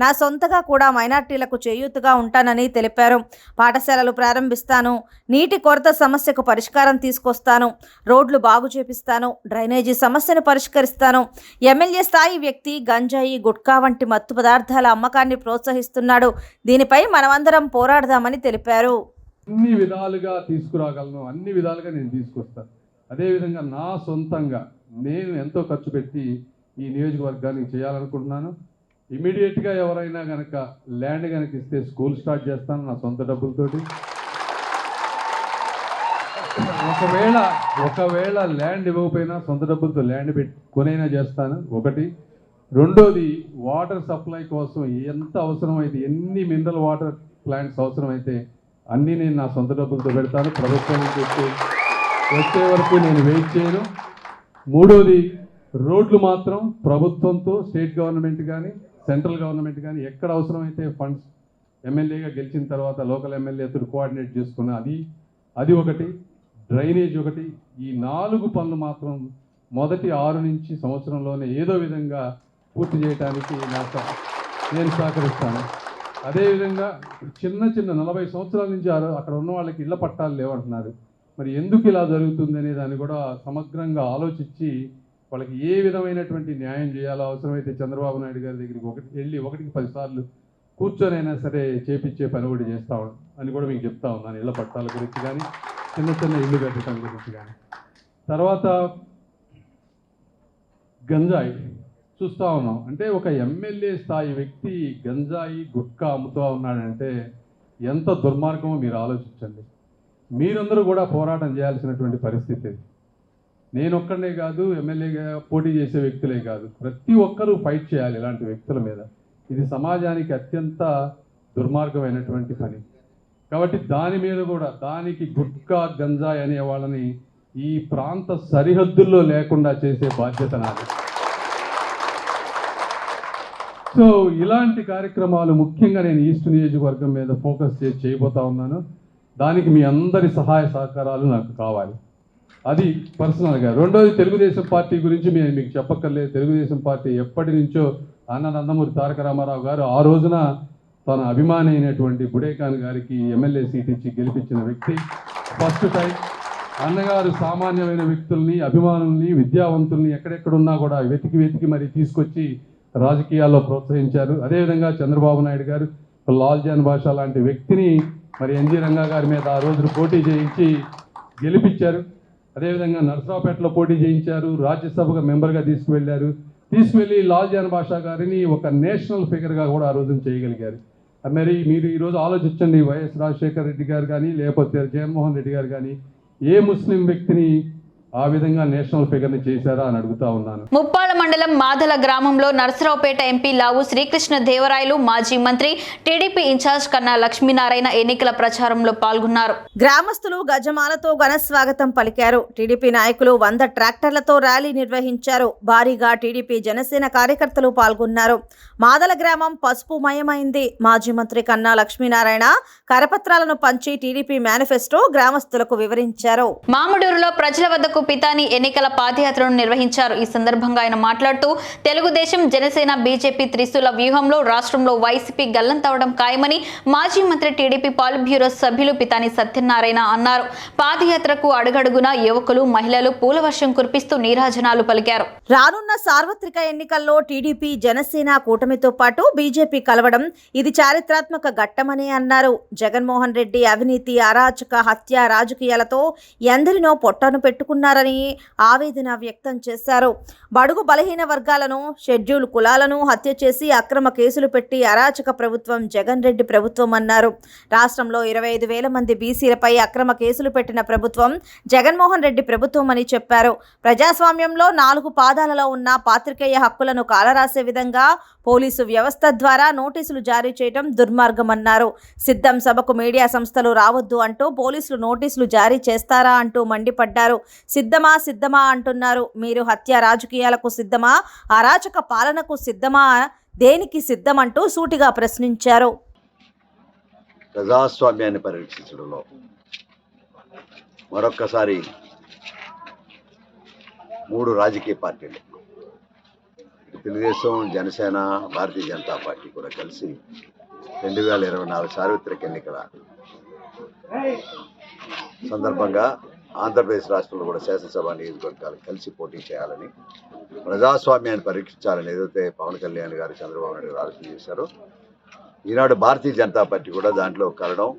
నా సొంతగా కూడా మైనార్టీలకు చేయూతగా ఉంటానని తెలిపారు. పాఠశాలలు ప్రారంభిస్తాను, నీటి కొరత సమస్యకు పరిష్కారం తీసుకొస్తాను, రోడ్లు బాగు చేపిస్తాను, డ్రైనేజీ సమస్యను పరిష్కరిస్తాను. ఎమ్మెల్యే స్థాయి వ్యక్తి గంజాయి, గుట్కా వంటి మత్తు పదార్థాల అమ్మకాన్ని ప్రోత్సహిస్తున్నాడు. దీనిపై మనమందరం పోరాడదామని తెలిపారు. అన్ని విధాలుగా తీసుకురాగలను, అన్ని విధాలుగా నేను తీసుకొస్తాను. అదేవిధంగా నా సొంతంగా నేను ఎంతో ఖర్చు పెట్టి ఈ నియోజకవర్గానికి చేయాలనుకుంటున్నాను. ఇమీడియట్గా ఎవరైనా కనుక ల్యాండ్ కనుక ఇస్తే స్కూల్ స్టార్ట్ చేస్తాను నా సొంత డబ్బులతోటి. ఒకవేళ ల్యాండ్ ఇవ్వకపోయినా సొంత డబ్బులతో ల్యాండ్ కొనైనా చేస్తాను. ఒకటి. రెండోది, వాటర్ సప్లై కోసం ఎంత అవసరమైతే, ఎన్ని మినరల్ వాటర్ ప్లాంట్స్ అవసరమైతే అన్నీ నేను నా సొంత డబ్బులతో పెడతాను. ప్రభుత్వం నుంచి వచ్చే వరకు నేను వెయిట్ చేయను. మూడోది, రోడ్లు మాత్రం ప్రభుత్వంతో స్టేట్ గవర్నమెంట్ కానీ సెంట్రల్ గవర్నమెంట్ కానీ ఎక్కడ అవసరమైతే ఫండ్స్ ఎమ్మెల్యేగా గెలిచిన తర్వాత లోకల్ ఎమ్మెల్యేతో కోఆర్డినేట్ చేసుకున్న అది ఒకటి, డ్రైనేజ్ ఒకటి. ఈ 4 పనులు మాత్రం మొదటి 6 నుంచి సంవత్సరంలోనే ఏదో విధంగా పూర్తి చేయడానికి నేను సహకరిస్తాను. అదేవిధంగా చిన్న 40 సంవత్సరాల నుంచి అక్కడ ఉన్న వాళ్ళకి ఇళ్ల పట్టాలు లేవంటున్నారు. మరి ఎందుకు ఇలా జరుగుతుంది అనే దాన్ని కూడా సమగ్రంగా ఆలోచించి వాళ్ళకి ఏ విధమైనటువంటి న్యాయం చేయాలో అవసరమైతే చంద్రబాబు నాయుడు గారి దగ్గరికి వెళ్ళి 1కి 10 సార్లు కూర్చొని అయినా సరే చేపించే పని కూడా చేస్తా అని కూడా మీకు చెప్తా ఉన్నాను. ఇళ్ల పట్టాల గురించి కానీ చిన్న ఇల్లు కట్టడం గురించి కానీ. తర్వాత గంజాయి చూస్తూ ఉన్నాం. అంటే ఒక ఎమ్మెల్యే స్థాయి వ్యక్తి గంజాయి గుట్కా అమ్ముతూ ఉన్నాడంటే ఎంత దుర్మార్గమో మీరు ఆలోచించండి. మీరందరూ కూడా పోరాటం చేయాల్సినటువంటి పరిస్థితి. నేను ఒక్కడే కాదు, ఎమ్మెల్యేగా పోటీ చేసే వ్యక్తులే కాదు, ప్రతి ఒక్కరూ ఫైట్ చేయాలి ఇలాంటి వ్యక్తుల మీద. ఇది సమాజానికి అత్యంత దుర్మార్గమైనటువంటి పని. కాబట్టి దాని మీద కూడా దానికి గుట్కా గంజాయి అనే వాళ్ళని ఈ ప్రాంత సరిహద్దుల్లో లేకుండా చేసే బాధ్యత నాది. సో ఇలాంటి కార్యక్రమాలు ముఖ్యంగా నేను ఈస్ట్ నియోజకవర్గం మీద ఫోకస్ చేయబోతా ఉన్నాను. దానికి మీ అందరి సహాయ సహకారాలు నాకు కావాలి. అది పర్సనల్గా. రెండోది, తెలుగుదేశం పార్టీ గురించి మీకు చెప్పక్కర్లేదు. తెలుగుదేశం పార్టీ ఎప్పటి నుంచో నందమూరి తారక రామారావు గారు ఆ రోజున తన అభిమాని అయినటువంటి బుడేఖాన్ గారికి ఎమ్మెల్యే సీట్ ఇచ్చి గెలిపించిన వ్యక్తి. ఫస్ట్ టైం అన్నగారు సామాన్యమైన వ్యక్తుల్ని, అభిమానుల్ని, విద్యావంతుల్ని ఎక్కడెక్కడున్నా కూడా వెతికి మరి తీసుకొచ్చి రాజకీయాల్లో ప్రోత్సహించారు. అదేవిధంగా చంద్రబాబు నాయుడు గారు లాల్జాన్ భాష లాంటి వ్యక్తిని మరి ఎన్జీ రంగా గారి మీద ఆ రోజున పోటీ చేయించి గెలిపించారు. అదేవిధంగా నర్సరావుపేటలో పోటీ చేయించారు, రాజ్యసభగా మెంబర్గా తీసుకువెళ్ళి లాల్జాన్ భాషా గారిని ఒక నేషనల్ ఫిగర్గా కూడా ఆ రోజున చేయగలిగారు. మరి మీరు ఈరోజు ఆలోచించండి, వైఎస్ రాజశేఖర రెడ్డి గారు కానీ లేకపోతే జగన్మోహన్ రెడ్డి గారు కానీ ఏ ముస్లిం వ్యక్తిని ఆ విధంగా నేషనల్ ఫిగర్ని చేశారా అని అడుగుతా ఉన్నాను. ముప్పాళ్ళ మండలం మాదల గ్రామంలో నర్సరావుపేట ఎంపీ లావు శ్రీకృష్ణ దేవరాయలు, మాజీ మంత్రి టీడీపీ ఇన్ఛార్జ్ కన్నా లక్ష్మీనారాయణ ఎన్నికల ప్రచారంలో పాల్గొన్నారు. గ్రామస్తులు గజమాలతో ఘన స్వాగతం పలికారు. టీడీపీ నాయకులు 100 ట్రాక్టర్లతో ర్యాలీ నిర్వహించారు. భారీగా టీడీపీ జనసేన కార్యకర్తలు పాల్గొన్నారు. మాదల గ్రామం పసుపుమయమైంది. మాజీ మంత్రి కన్నా లక్ష్మీనారాయణ కరపత్రాలను పంచి టీడీపీ మేనిఫెస్టో గ్రామస్తులకు వివరించారు. మామిడూరులో ప్రజల వద్దకు పితాని ఎన్నికల పాదయాత్రను నిర్వహించారు. ఈ సందర్భంగా ఆయన మాట్లాడుతూ తెలుగుదేశం, జనసేన, బీజేపీ త్రిశూల వ్యూహంలో రాష్ట్రంలో వైసీపీ గల్లంతవడం ఖాయమని మాజీ మంత్రి టీడీపీ పాలిట్ బ్యూరో సభ్యులు పితాని సత్యనారాయణ అన్నారు. పాదయాత్రకు అడుగడుగున యువకులు, మహిళలు పూలవర్షం కురిపిస్తూ నీరాజనాలు పలికారు. రానున్న సార్వత్రిక ఎన్నికల్లో టీడీపీ, జనసేన కూటమితో పాటు బీజేపీ కలవడం ఇది చారిత్రాత్మక ఘట్టమని అన్నారు. జగన్మోహన్ రెడ్డి అవినీతి, అరాచక, హత్య రాజకీయాలతో ఎందరినో పొట్టను పెట్టుకున్నారని ఆవేదన వ్యక్తం చేశారు. బడుగు బలహీన వర్గాలను, షెడ్యూల్ కులాలను హత్య చేసి అక్రమ కేసులు పెట్టి అరాచక ప్రభుత్వం జగన్ రెడ్డి ప్రభుత్వం అన్నారు. రాష్ట్రంలో 25,000 మంది బీసీలపై అక్రమ కేసులు పెట్టిన ప్రభుత్వం జగన్మోహన్ రెడ్డి ప్రభుత్వం అని చెప్పారు. ప్రజాస్వామ్యంలో 4 పాదాలలో ఉన్న పాత్రికేయ హక్కులను కాలరాసే విధంగా పోలీసు వ్యవస్థ ద్వారా నోటీసులు జారీ చేయడం దుర్మార్గమన్నారు. సిద్ధం సభకు మీడియా సంస్థలు రావద్దు అంటూ పోలీసులు నోటీసులు జారీ చేస్తారా అంటూ మండిపడ్డారు. సిద్ధమా అంటున్నారు. మీరు హత్య రాజకీయాలకు సిద్ధమా, అరాచక పాలనకు సిద్ధమా, దేనికి సిద్ధమంటూ సూటిగా ప్రశ్నించారు. ప్రజాస్వామ్యాన్ని పరీక్షించడంలో మరొక్కసారి 3 రాజకీయ పార్టీలు, తెలుగుదేశం, జనసేన, భారతీయ జనతా పార్టీ కూడా కలిసి 2024 సార్వత్రిక ఎన్నికల సందర్భంగా ఆంధ్రప్రదేశ్ రాష్ట్రంలో కూడా శాసనసభ నియోజకవర్గాలు కలిసి పోటీ చేయాలని, ప్రజాస్వామ్యాన్ని పరీక్షించాలని ఏదైతే పవన్ కళ్యాణ్ గారు, చంద్రబాబు నాయుడు గారు ఆలోచన చేశారో, ఈనాడు భారతీయ జనతా పార్టీ కూడా దాంట్లో కలడం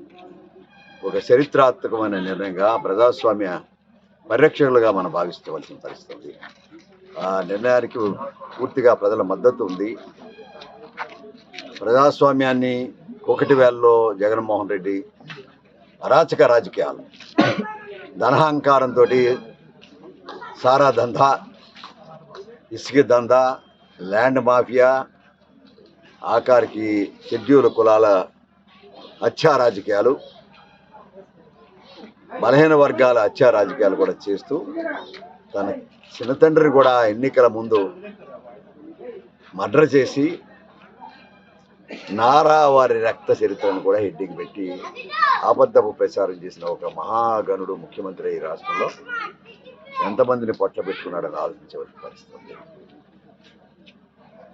ఒక చరిత్రాత్మకమైన నిర్ణయంగా, ప్రజాస్వామ్య పరిరక్షకులుగా మనం భావించవలసిన పరిస్థితి ఉంది. ఆ నిర్ణయానికి పూర్తిగా ప్రజల మద్దతు ఉంది. ప్రజాస్వామ్యాన్ని ఒకటి వేళలో జగన్మోహన్ రెడ్డి అరాచక రాజకీయాలు, ధనహంకారంతో సారా దందా, ఇసుక దందా, ల్యాండ్ మాఫియా, ఆఖరికి షెడ్యూల్ కులాల హత్యా రాజకీయాలు, బలహీన వర్గాల హత్యా రాజకీయాలు కూడా చేస్తూ తన చిన్నతండ్రిని కూడా ఎన్నికల ముందు మర్డర్ చేసి నారా వారి రక్త చరిత్రను కూడా హెడ్డింగ్ పెట్టి అబద్ధపు ప్రచారం చేసిన ఒక మహాగణుడు ముఖ్యమంత్రి ఈ రాష్ట్రంలో ఎంతమందిని పొట్ల పెట్టుకున్నాడని ఆలోచించవలసిన పరిస్థితి ఉంది.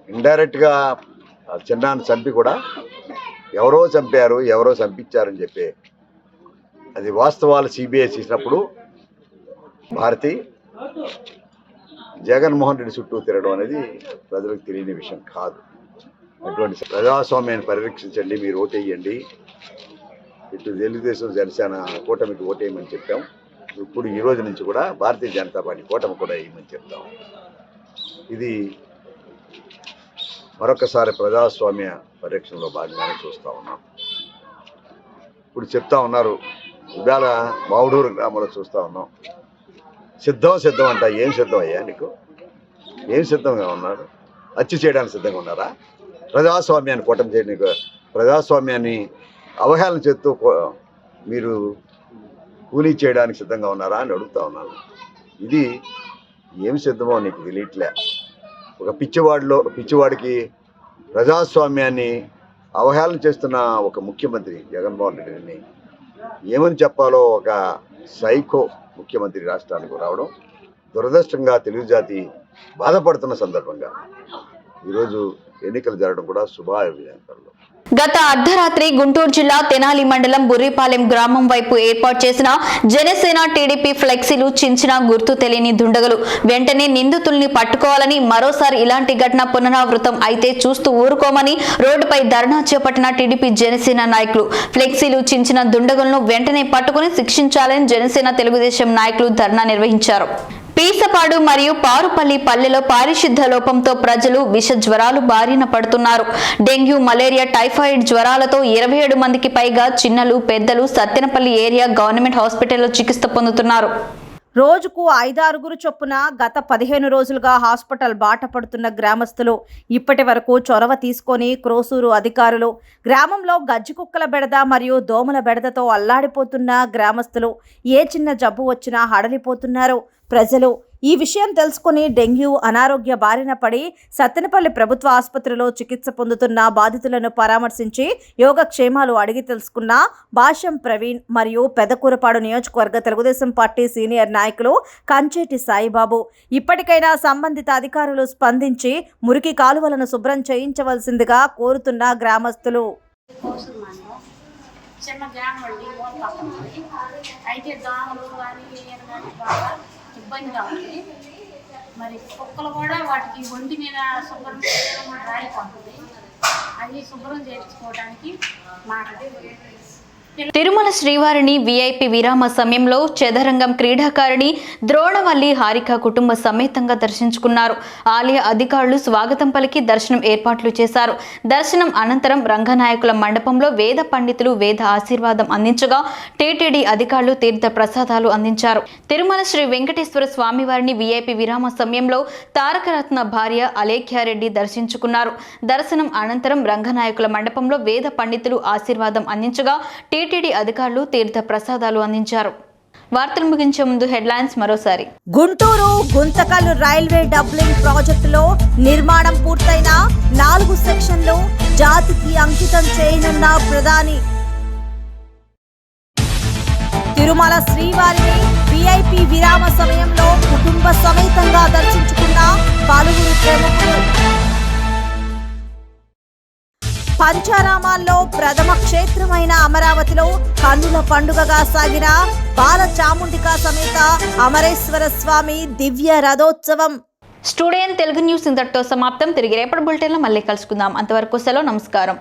ఇండైరెక్ట్గా చిన్నాన్ని చంపి కూడా ఎవరో చంపారు, ఎవరో చంపించారని చెప్పి అది వాస్తవాలు సిబిఐ చేసినప్పుడు భారతి జగన్మోహన్ రెడ్డి చుట్టూ తిరగడం అనేది ప్రజలకు తెలియని విషయం కాదు. అటువంటి ప్రజాస్వామ్యాన్ని పరిరక్షించండి, మీరు ఓటేయండి, ఇటు తెలుగుదేశం జనసేన కూటమికి ఓటేయమని చెప్పాం. ఇప్పుడు ఈ రోజు నుంచి కూడా భారతీయ జనతా పార్టీ కూటమి కూడా వేయమని చెప్తాం. ఇది మరొకసారి ప్రజాస్వామ్య పరిరక్షణలో భాగంగానే చూస్తూ ఉన్నాం. ఇప్పుడు చెప్తా ఉన్నారు, ఇవాళ మావుడూరు గ్రామంలో చూస్తూ ఉన్నాం. సిద్ధం అంట. ఏం సిద్ధం అయ్యా నీకు? ఏం సిద్ధంగా ఉన్నారు? హత్య చేయడానికి సిద్ధంగా ఉన్నారా? ప్రజాస్వామ్యాన్ని కూటమి చేయడానికి, ప్రజాస్వామ్యాన్ని అవహేళన చేస్తూ మీరు కూలీ చేయడానికి సిద్ధంగా ఉన్నారా అని అడుగుతా ఉన్నాను. ఇది ఏం సిద్ధమో నీకు తెలియట్లే. ఒక పిచ్చివాడికి ప్రజాస్వామ్యాన్ని అవహేళన చేస్తున్న ఒక ముఖ్యమంత్రి జగన్మోహన్ రెడ్డిని ఏమని చెప్పాలో ఒక సైకో ముఖ్యమంత్రి రాష్ట్రానికి రావడం దురదృష్టంగా తెలుగు జాతి బాధపడుతున్న సందర్భంగా ఈరోజు ఎన్నికలు జరగడం కూడా శుభాభినందనలు. గత అర్ధరాత్రి గుంటూరు జిల్లా తెనాలి మండలం బుర్రిపాలెం గ్రామం వైపు ఏర్పాటు చేసిన జనసేన టీడీపీ ఫ్లెక్సీలు చించిన గుర్తు తెలియని దుండగులు వెంటనే నిందితుల్ని పట్టుకోవాలని, మరోసారి ఇలాంటి ఘటన పునరావృతం అయితే చూస్తూ ఊరుకోమని రోడ్డుపై ధర్నా చేపట్టిన టీడీపీ జనసేన నాయకులు. ఫ్లెక్సీలు చించిన దుండగులను వెంటనే పట్టుకుని శిక్షించాలని జనసేన తెలుగుదేశం నాయకులు ధర్నా నిర్వహించారు. పీసపాడు మరియు పారుపల్లి పల్లెలో పారిశుద్ధ లోపంతో ప్రజలు విష జ్వరాలు బారిన పడుతున్నారు. డెంగ్యూ, మలేరియా, టైఫాయిడ్ జ్వరాలతో 27 మందికి పైగా చిన్నలు, పెద్దలు సత్తెనపల్లి ఏరియా గవర్నమెంట్ హాస్పిటల్లో చికిత్స పొందుతున్నారు. రోజుకు 5-6 చొప్పున గత 15 రోజులుగా హాస్పిటల్ బాట పడుతున్న గ్రామస్తులు ఇప్పటి వరకు చొరవ తీసుకొని క్రోసూరు అధికారులు గ్రామంలో గజ్జి కుక్కల బెడద మరియు దోమల బెడదతో అల్లాడిపోతున్న గ్రామస్తులు ఏ చిన్న జబ్బు వచ్చినా హడలిపోతున్నారు. ప్రజలు ఈ విషయం తెలుసుకుని డెంగ్యూ అనారోగ్య బారిన పడి సత్తెనపల్లి ప్రభుత్వ ఆసుపత్రిలో చికిత్స పొందుతున్న బాధితులను పరామర్శించి యోగక్షేమాలు అడిగి తెలుసుకున్న భాష్యం ప్రవీణ్ మరియు పెదకూరపాడు నియోజకవర్గ తెలుగుదేశం పార్టీ సీనియర్ నాయకులు కంచేటి సాయిబాబు ఇప్పటికైనా సంబంధిత అధికారులు స్పందించి మురికి కాలువలను శుభ్రం చేయించవలసిందిగా కోరుతున్న గ్రామస్తులు. చిన్న గ్రామం అండి, అయితే దోమలు కానీ బాగా ఇబ్బందిగా ఉంది. మరి కుక్కలు కూడా వాటికి ఒంటి మీద శుభ్రం చేయడం రాయిపోతుంది. అవి శుభ్రం చేయించుకోవడానికి మాకు తిరుమల శ్రీవారిని వీఐపీ విరామ సమయంలో చదరంగం క్రీడాకారిణి ద్రోణవల్లి హారిక కుటుంబ సమేతంగా దర్శించుకున్నారు. ఆలయ అధికారులు స్వాగతం పలికి దర్శనం ఏర్పాట్లు చేశారు. దర్శనం అనంతరం రంగనాయకుల మండపంలో వేద పండితులు వేద ఆశీర్వాదం అందించగా టీటీడీ అధికారులు తీర్థ ప్రసాదాలు అందించారు. తిరుమల శ్రీ వెంకటేశ్వర స్వామివారిని వీఐపీ విరామ సమయంలో తారకరత్న భార్య అలేఖ్యారెడ్డి దర్శించుకున్నారు. దర్శనం అనంతరం రంగనాయకుల మండపంలో వేద పండితులు ఆశీర్వాదం అందించగా టీటీడీ అధికారులు తీర్థ ప్రసాదాలు అందించారు. వార్తలు ముగించే ముందు హెడ్లైన్స్ మరోసారి. గుంటూరు గుంతకల్ రైల్వే డబ్లింగ్ ప్రాజెక్టులో నిర్మాణం పూర్తయిన 4 సెక్షన్లు జాతికి అంకితం చేయనున్న ప్రధాని. తిరుమల శ్రీవారిని వీఐపీ విరామ సమయంలో కుటుంబ సమేతంగా దర్శించుకున్న పలువురు ప్రముఖులు. పంచారామాల్లో ప్రథమ క్షేత్రమైన అమరావతిలో కన్నుల పండుగగా సాగిన బాలచాముండికా సమేత అమరేశ్వర స్వామి దివ్య రథోత్సవం. స్టూడియో తెలుగు న్యూస్ ఇంతటితో సమాప్తం. తిరిగి రేపటి బులెటిన్లో మళ్ళీ కలుసుకుందాం. అంతవరకు సెలవు. నమస్కారం.